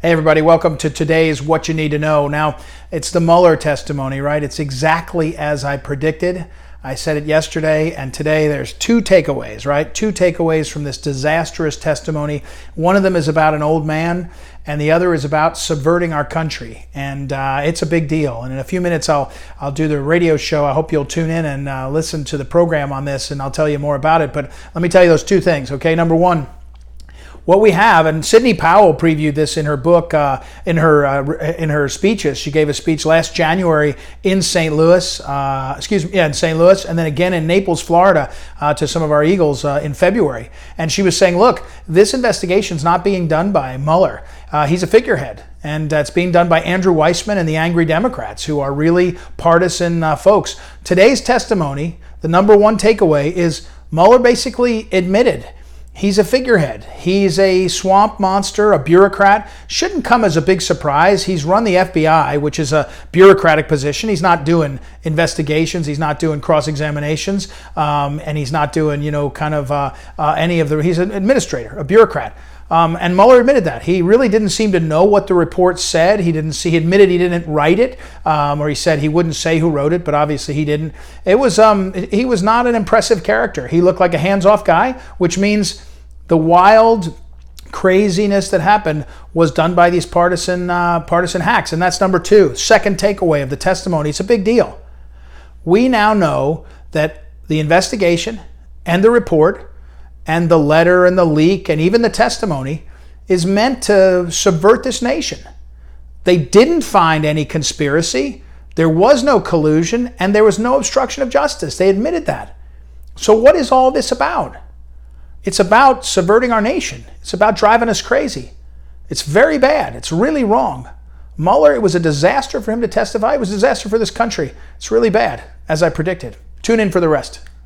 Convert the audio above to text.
Hey everybody, welcome to today's What You Need to Know. Now, it's the Mueller testimony, right? It's exactly as I predicted. I said it yesterday, and today there's two takeaways, right? Two takeaways from this disastrous testimony. One of them is about an old man, and the other is about subverting our country. And it's a big deal. And in a few minutes, I'll do the radio show. I hope you'll tune in and listen to the program on this, and I'll tell you more about it. But let me tell you those two things, okay? Number one, what we have, and Sidney Powell previewed this in her book, in her speeches. She gave a speech last January in St. Louis, in St. Louis, and then again in Naples, Florida, to some of our Eagles in February. And she was saying, look, this investigation is not being done by Mueller. He's a figurehead, and it's being done by Andrew Weissman and the angry Democrats, who are really partisan folks. Today's testimony, the number one takeaway is Mueller basically admitted he's a figurehead. He's a swamp monster, a bureaucrat. Shouldn't come as a big surprise. He's run the FBI, which is a bureaucratic position. He's not doing investigations. He's not doing cross-examinations. And he's not doing, any of the... He's an administrator, a bureaucrat. And Mueller admitted that. He really didn't seem to know what the report said. He admitted he didn't write it, or he said he wouldn't say who wrote it, but obviously he didn't. He was not an impressive character. He looked like a hands-off guy, which means the wild craziness that happened was done by these partisan hacks. And that's number two. Second takeaway of the testimony. It's a big deal. We now know that the investigation and the report and the letter and the leak and even the testimony is meant to subvert this nation. They didn't find any conspiracy. There was no collusion, and there was no obstruction of justice. They admitted that. So what is all this about? It's about subverting our nation. It's about driving us crazy. It's very bad. It's really wrong. Mueller, it was a disaster for him to testify. It was a disaster for this country. It's really bad, as I predicted. Tune in for the rest.